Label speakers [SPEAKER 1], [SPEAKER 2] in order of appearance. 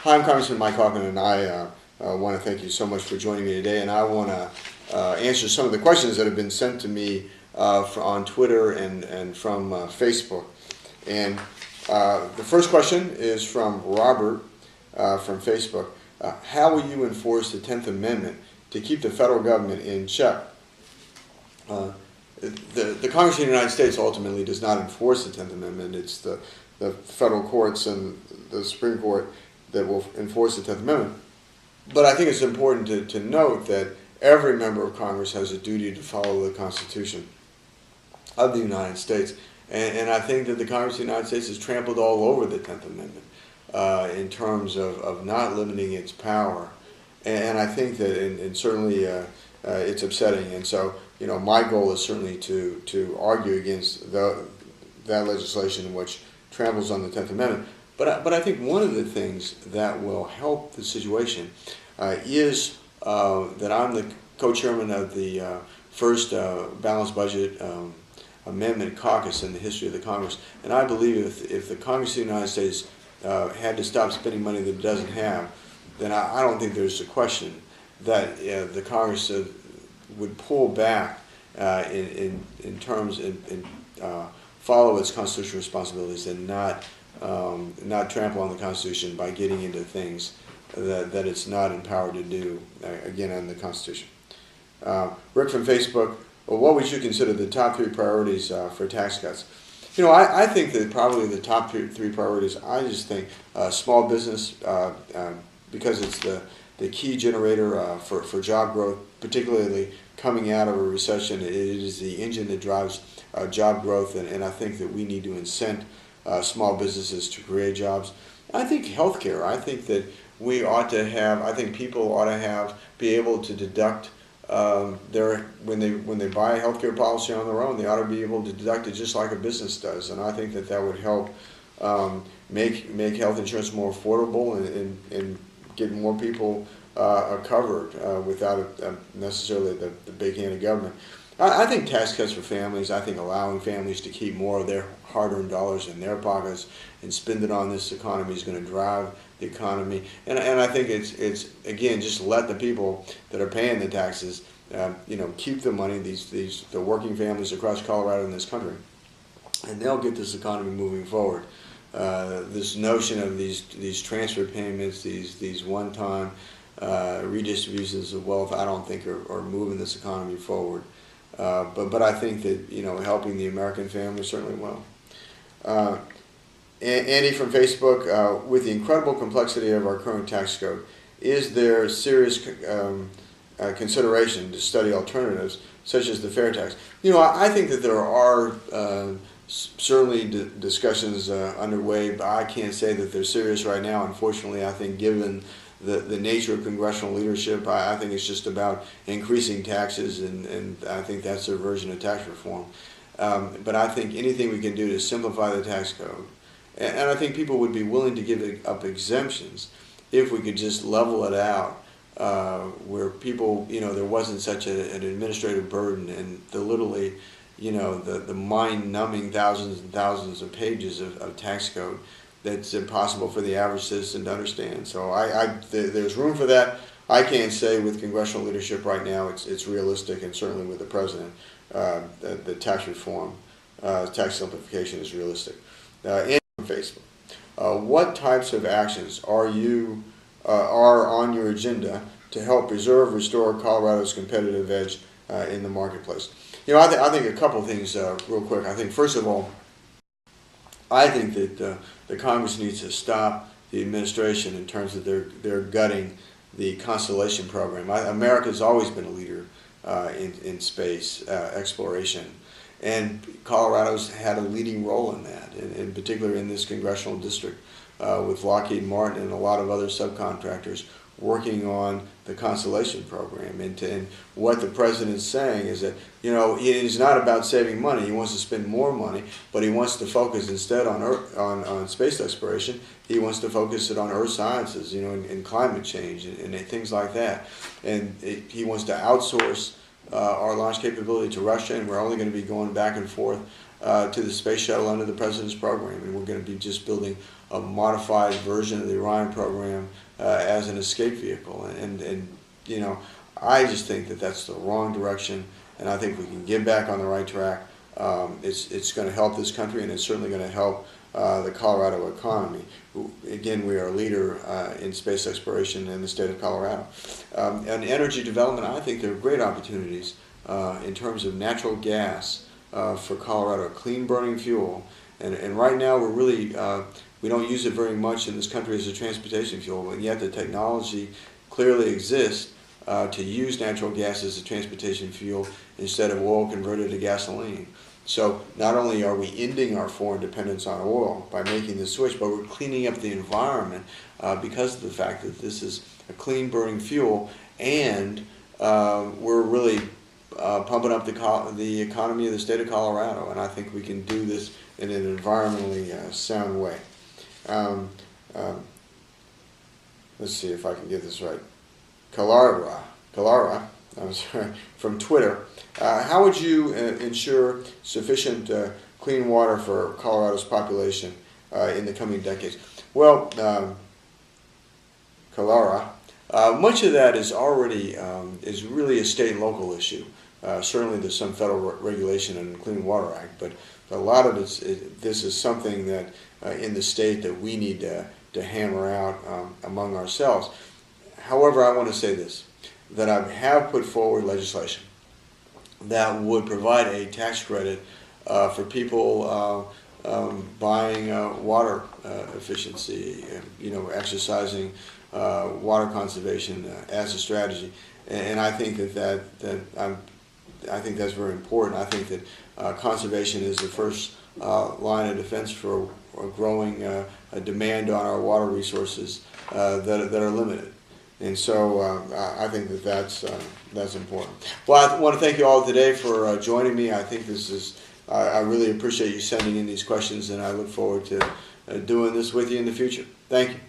[SPEAKER 1] Hi, I'm Congressman Mike Coffman, and I want to thank you so much for joining me today. And I want to answer some of the questions that have been sent to me on Twitter and from Facebook. And the first question is from Robert from Facebook. How will you enforce the 10th Amendment to keep the federal government in check? The Congress of the United States ultimately does not enforce the 10th Amendment. It's the federal courts and the Supreme Court that will enforce the 10th Amendment. But I think it's important to note that every member of Congress has a duty to follow the Constitution of the United States. And I think that the Congress of the United States has trampled all over the 10th Amendment in terms of not limiting its power. And I think that, and certainly it's upsetting. And so, my goal is certainly to argue against that legislation which tramples on the 10th Amendment. But I think one of the things that will help the situation is that I'm the co-chairman of the first balanced budget amendment caucus in the history of the Congress. And I believe if the Congress of the United States had to stop spending money that it doesn't have, then I don't think there's a question that the Congress would pull back in terms and follow its constitutional responsibilities and not trample on the Constitution by getting into things that it's not empowered to do, again, on the Constitution. Rick from Facebook, well, what would you consider the top three priorities for tax cuts? I think that probably the top three priorities, I just think small business, because it's the key generator for job growth, particularly coming out of a recession. It is the engine that drives job growth, and I think that we need to incent small businesses to create jobs. I think healthcare. I think that we ought to have. I think people ought to be able to deduct when they buy a healthcare policy on their own. They ought to be able to deduct it just like a business does, and I think that would help make health insurance more affordable and get more people covered without necessarily the big hand of government. I think tax cuts for families, I think allowing families to keep more of their hard-earned dollars in their pockets and spend it on this economy is going to drive the economy. And I think it's again, just let the people that are paying the taxes, keep the money, the working families across Colorado and this country, and they'll get this economy moving forward. This notion of these transfer payments, these one-time redistributions of wealth, I don't think are moving this economy forward. But I think that helping the American family certainly will. Andy from Facebook, with the incredible complexity of our current tax code, is there serious consideration to study alternatives such as the fair tax? I think that there are certainly discussions underway, but I can't say that they're serious right now. Unfortunately, I think given the nature of congressional leadership, I think it's just about increasing taxes, and I think that's their version of tax reform. But I think anything we can do to simplify the tax code, and I think people would be willing to give up exemptions if we could just level it out where people, there wasn't such an administrative burden and literally, the mind-numbing thousands and thousands of pages of tax code that's impossible for the average citizen to understand. So there's room for that. I can't say with congressional leadership right now it's realistic, and certainly with the president, the tax reform, tax simplification is realistic. And Facebook, what types of actions are on your agenda to help preserve, restore Colorado's competitive edge in the marketplace? I think a couple things real quick. I think first of all, I think that the Congress needs to stop the administration in terms of their gutting the Constellation program. America's always been a leader in space exploration, and Colorado's had a leading role in that, in particular in this congressional district with Lockheed Martin and a lot of other subcontractors working on the Constellation program. And what the president's saying is that, it's not about saving money. He wants to spend more money, but he wants to focus instead on space exploration. He wants to focus it on earth sciences, and climate change and things like that. And he wants to outsource our launch capability to Russia, and we're only going to be going back and forth to the space shuttle under the president's program, and we're going to be just building a modified version of the Orion program as an escape vehicle. And you know, I just think that that's the wrong direction, and I think we can get back on the right track. It's going to help this country, and it's certainly going to help the Colorado economy. Again, we are a leader in space exploration in the state of Colorado. And energy development, I think there are great opportunities in terms of natural gas for Colorado, a clean burning fuel. And right now we're really, we don't use it very much in this country as a transportation fuel, and yet the technology clearly exists to use natural gas as a transportation fuel instead of oil converted to gasoline. So not only are we ending our foreign dependence on oil by making this switch, but we're cleaning up the environment because of the fact that this is a clean burning fuel, and we're really pumping up the economy of the state of Colorado, and I think we can do this in an environmentally sound way. Let's see if I can get this right. Kalara, I'm sorry, from Twitter. How would you ensure sufficient clean water for Colorado's population in the coming decades? Well, Kalara, much of that is already is really a state and local issue. Certainly there's some federal regulation in the Clean Water Act, but a lot of this is something that in the state that we need to hammer out among ourselves. However, I want to say this, that I have put forward legislation that would provide a tax credit for people buying water efficiency, exercising water conservation as a strategy. And I think I think that's very important. I think that conservation is the first line of defense for a growing demand on our water resources that are limited. And so I think that's important. Well, I want to thank you all today for joining me. I think this is, I really appreciate you sending in these questions, and I look forward to doing this with you in the future. Thank you.